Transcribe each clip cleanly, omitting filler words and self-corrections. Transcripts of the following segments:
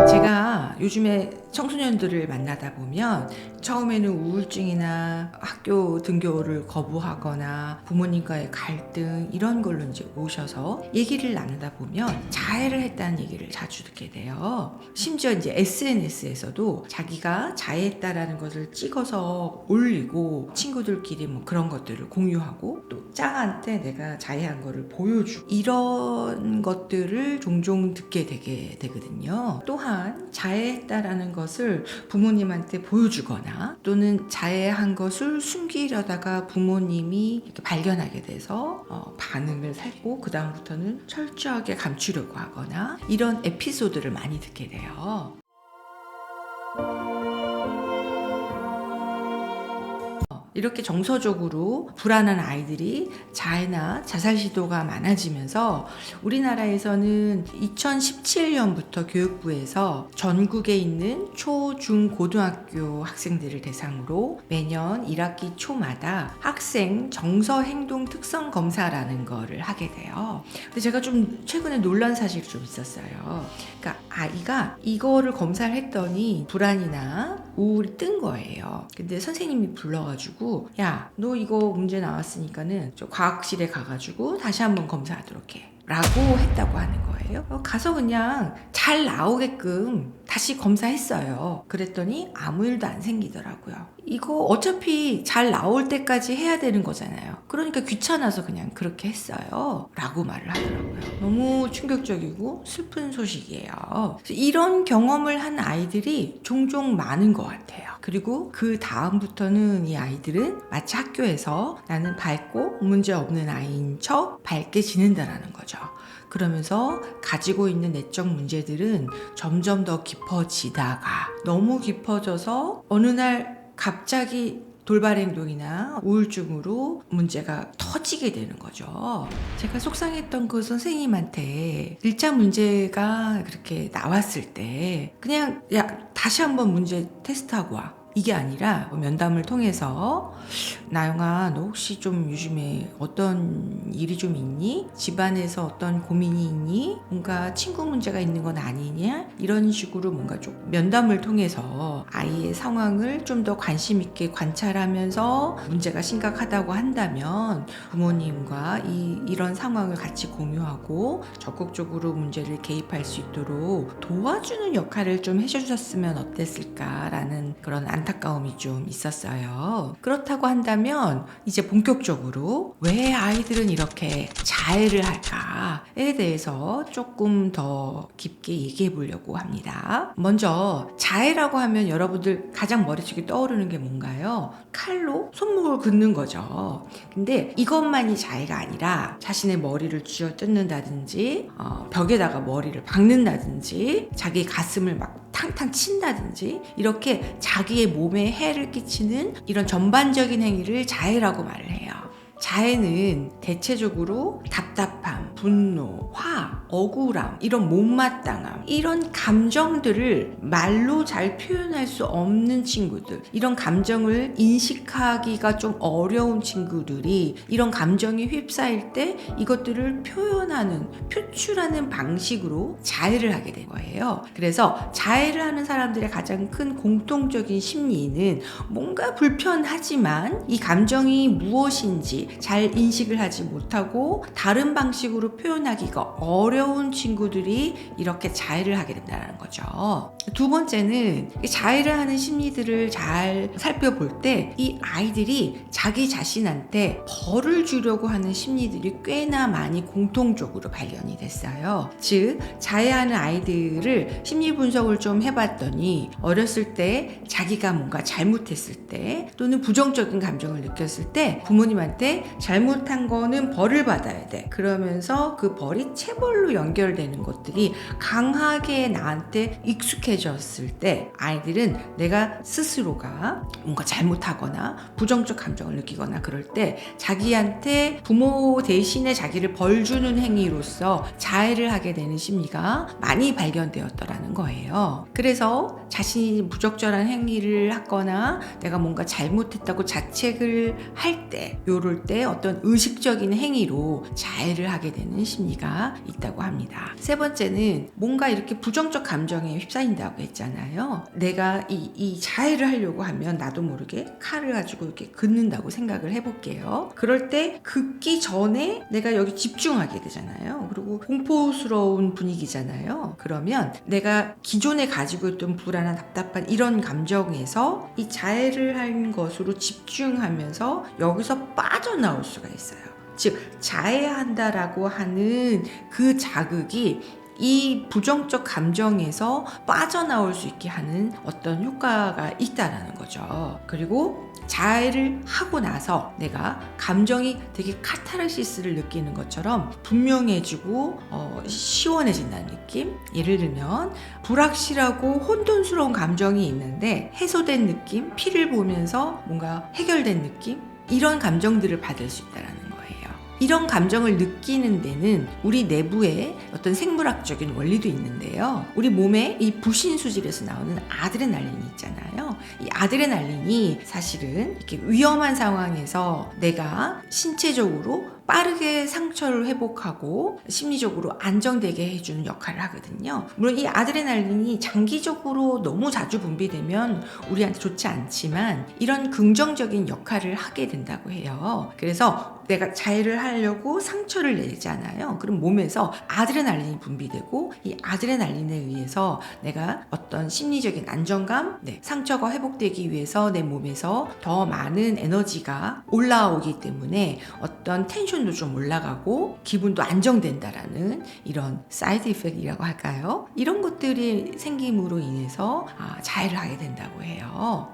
제가 요즘에 청소년들을 만나다 보면 처음에는 우울증이나 학교 등교를 거부하거나 부모님과의 갈등 이런 걸로 이제 오셔서 얘기를 나누다 보면 자해를 했다는 얘기를 자주 듣게 돼요. 심지어 이제 SNS에서도 자기가 자해했다라는 것을 찍어서 올리고 친구들끼리 뭐 그런 것들을 공유하고 또 짝한테 내가 자해한 거를 보여주고 이런 것들을 종종 듣게 되게 되거든요. 또한 자해했다라는 것을 부모님한테 보여주거나 또는 자해한 것을 숨기려다가 부모님이 이렇게 발견하게 돼서 반응을 살고 그 다음부터는 철저하게 감추려고 하거나 이런 에피소드를 많이 듣게 돼요. 이렇게 정서적으로 불안한 아이들이 자해나 자살 시도가 많아지면서 우리나라에서는 2017년부터 교육부에서 전국에 있는 초, 중, 고등학교 학생들을 대상으로 매년 1학기 초마다 학생 정서 행동 특성 검사라는 거를 하게 돼요. 근데 제가 좀 최근에 놀란 사실이 좀 있었어요. 그러니까 아이가 이거를 검사를 했더니 불안이나 우울이 뜬 거예요. 근데 선생님이 불러가지고 야, 너 이거 문제 나왔으니까는 저 과학실에 가가지고 다시 한번 검사하도록 해 라고 했다고 하는 거예요. 가서 그냥 잘 나오게끔 다시 검사했어요. 그랬더니 아무 일도 안 생기더라고요. 이거 어차피 잘 나올 때까지 해야 되는 거잖아요. 그러니까 귀찮아서 그냥 그렇게 했어요 라고 말을 하더라고요. 너무 충격적이고 슬픈 소식이에요. 이런 경험을 한 아이들이 종종 많은 것 같아요. 그리고 그 다음부터는 이 아이들은 마치 학교에서 나는 밝고 문제 없는 아이인 척 밝게 지낸다라는 거죠. 그러면서 가지고 있는 내적 문제들은 점점 더 깊어지다가 너무 깊어져서 어느 날 갑자기 돌발 행동이나 우울증으로 문제가 터지게 되는 거죠. 제가 속상했던 그 선생님한테 1차 문제가 그렇게 나왔을 때 그냥 야 다시 한번 문제 테스트하고 와. 이게 아니라 면담을 통해서 나영아 너 혹시 좀 요즘에 어떤 일이 좀 있니? 집안에서 어떤 고민이 있니? 뭔가 친구 문제가 있는 건 아니냐? 이런 식으로 뭔가 좀 면담을 통해서 아이의 상황을 좀 더 관심 있게 관찰하면서 문제가 심각하다고 한다면 부모님과 이런 상황을 같이 공유하고 적극적으로 문제를 개입할 수 있도록 도와주는 역할을 좀 해주셨으면 어땠을까라는 그런 안타까움이 좀 있었어요. 그렇다고 한다면 이제 본격적으로 왜 아이들은 이렇게 자해를 할까에 대해서 조금 더 깊게 얘기해 보려고 합니다. 먼저 자해라고 하면 여러분들 가장 머릿속에 떠오르는 게 뭔가요? 칼로 손목을 긋는 거죠. 근데 이것만이 자해가 아니라 자신의 머리를 쥐어 뜯는다든지 벽에다가 머리를 박는다든지 자기 가슴을 막 탕탕 친다든지 이렇게 자기의 몸에 해를 끼치는 이런 전반적인 행위를 자해라고 말을 해요. 자해는 대체적으로 답답함, 분노, 화, 억울함, 이런 못마땅함, 이런 감정들을 말로 잘 표현할 수 없는 친구들, 이런 감정을 인식하기가 좀 어려운 친구들이 이런 감정이 휩싸일 때 이것들을 표현하는, 표출하는 방식으로 자해를 하게 된 거예요. 그래서 자해를 하는 사람들의 가장 큰 공통적인 심리는 뭔가 불편하지만 이 감정이 무엇인지 잘 인식을 하지 못하고 다른 방식으로 표현하기가 어려운 친구들이 이렇게 자해를 하게 된다는 거죠. 두 번째는 자해를 하는 심리들을 잘 살펴볼 때 이 아이들이 자기 자신한테 벌을 주려고 하는 심리들이 꽤나 많이 공통적으로 발견이 됐어요. 즉 자해하는 아이들을 심리 분석을 좀 해봤더니 어렸을 때 자기가 뭔가 잘못했을 때 또는 부정적인 감정을 느꼈을 때 부모님한테 잘못한 거는 벌을 받아야 돼. 그러면서 그 벌이 체벌로 연결되는 것들이 강하게 나한테 익숙해졌을 때 아이들은 내가 스스로가 뭔가 잘못하거나 부정적 감정을 느끼거나 그럴 때 자기한테 부모 대신에 자기를 벌 주는 행위로서 자해를 하게 되는 심리가 많이 발견되었더라는 거예요. 그래서 자신이 부적절한 행위를 하거나 내가 뭔가 잘못했다고 자책을 할 때, 요럴 때 어떤 의식적인 행위로 자해를 하게 되는 심리가 있다고 된다고 합니다. 세 번째는 뭔가 이렇게 부정적 감정에 휩싸인다고 했잖아요. 내가 이 자해를 하려고 하면 나도 모르게 칼을 가지고 이렇게 긋는다고 생각을 해볼게요. 그럴 때 긋기 전에 내가 여기 집중하게 되잖아요. 그리고 공포스러운 분위기잖아요. 그러면 내가 기존에 가지고 있던 불안한 답답한 이런 감정에서 이 자해를 한 것으로 집중하면서 여기서 빠져나올 수가 있어요. 즉 자해한다라고 하는 그 자극이 이 부정적 감정에서 빠져나올 수 있게 하는 어떤 효과가 있다라는 거죠. 그리고 자해를 하고 나서 내가 감정이 되게 카타르시스를 느끼는 것처럼 분명해지고 시원해진다는 느낌. 예를 들면 불확실하고 혼돈스러운 감정이 있는데 해소된 느낌, 피를 보면서 뭔가 해결된 느낌, 이런 감정들을 받을 수 있다는 거예요. 이런 감정을 느끼는 데는 우리 내부에 어떤 생물학적인 원리도 있는데요. 우리 몸에 이 부신수질에서 나오는 아드레날린이 있잖아요. 이 아드레날린이 사실은 이렇게 위험한 상황에서 내가 신체적으로 빠르게 상처를 회복하고 심리적으로 안정되게 해주는 역할을 하거든요. 물론 이 아드레날린이 장기적으로 너무 자주 분비되면 우리한테 좋지 않지만 이런 긍정적인 역할을 하게 된다고 해요. 그래서 내가 자해를 하려고 상처를 내잖아요. 그럼 몸에서 아드레날린이 분비되고 이 아드레날린에 의해서 내가 어떤 심리적인 안정감, 상처가 회복되기 위해서 내 몸에서 더 많은 에너지가 올라오기 때문에 어떤 텐션도 좀 올라가고 기분도 안정된다라는 이런 사이드 이펙트라고 할까요? 이런 것들이 생김으로 인해서 자해를 하게 된다고 해요.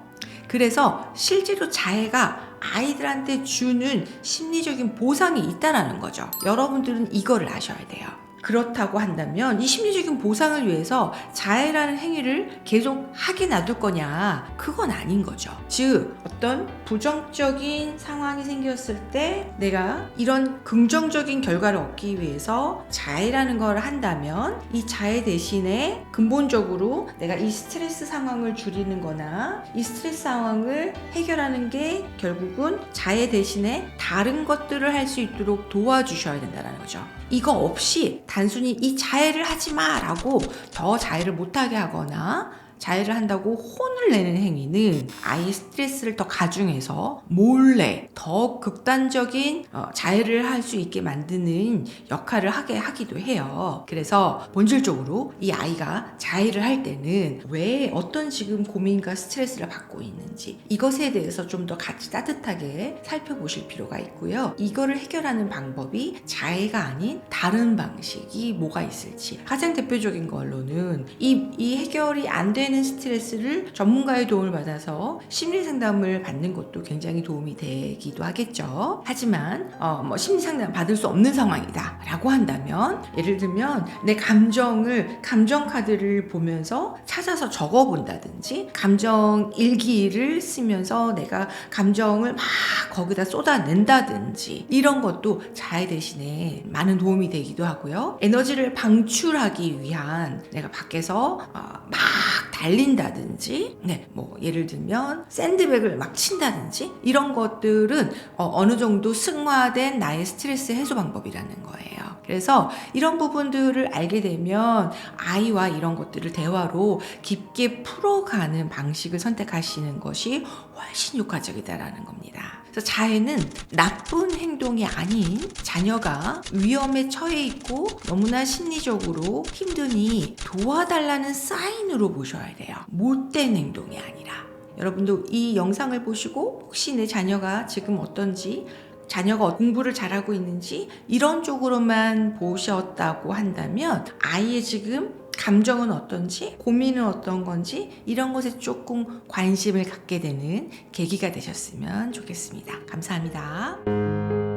그래서 실제로 자해가 아이들한테 주는 심리적인 보상이 있다라는 거죠. 여러분들은 이거를 아셔야 돼요. 그렇다고 한다면 이 심리적인 보상을 위해서 자해라는 행위를 계속 하게 놔둘 거냐? 그건 아닌 거죠. 즉 어떤 부정적인 상황이 생겼을 때 내가 이런 긍정적인 결과를 얻기 위해서 자해라는 걸 한다면 이 자해 대신에 근본적으로 내가 이 스트레스 상황을 줄이는 거나 이 스트레스 상황을 해결하는 게 결국은 자해 대신에 다른 것들을 할 수 있도록 도와주셔야 된다는 거죠. 이거 없이 단순히 이 자해를 하지 마라고 더 자해를 못하게 하거나 자해를 한다고 혼을 내는 행위는 아이의 스트레스를 더 가중해서 몰래 더 극단적인 자해를 할 수 있게 만드는 역할을 하게 하기도 해요. 그래서 본질적으로 이 아이가 자해를 할 때는 왜 어떤 지금 고민과 스트레스를 받고 있는지 이것에 대해서 좀 더 같이 따뜻하게 살펴보실 필요가 있고요. 이거를 해결하는 방법이 자해가 아닌 다른 방식이 뭐가 있을지 가장 대표적인 걸로는 이 해결이 안 되는 스트레스를 전문가의 도움을 받아서 심리 상담을 받는 것도 굉장히 도움이 되기도 하겠죠. 하지만 심리 상담 받을 수 없는 상황이다 라고 한다면 예를 들면 내 감정 카드를 보면서 찾아서 적어본다든지 감정 일기를 쓰면서 내가 감정을 막 거기다 쏟아낸다든지 이런 것도 자해 대신에 많은 도움이 되기도 하고요. 에너지를 방출하기 위한 내가 밖에서 막 달린다든지 예를 들면 샌드백을 막 친다든지 이런 것들은 어느 정도 승화된 나의 스트레스 해소 방법이라는 거예요. 그래서 이런 부분들을 알게 되면 아이와 이런 것들을 대화로 깊게 풀어가는 방식을 선택하시는 것이 훨씬 효과적이다라는 겁니다. 그래서 자해는 나쁜 행동이 아닌 자녀가 위험에 처해 있고 너무나 심리적으로 힘드니 도와달라는 사인으로 보셔야 돼요. 못된 행동이 아니라. 여러분도 이 영상을 보시고 혹시 내 자녀가 지금 어떤지 자녀가 공부를 잘하고 있는지 이런 쪽으로만 보셨다고 한다면 아이의 지금 감정은 어떤지 고민은 어떤 건지 이런 것에 조금 관심을 갖게 되는 계기가 되셨으면 좋겠습니다. 감사합니다.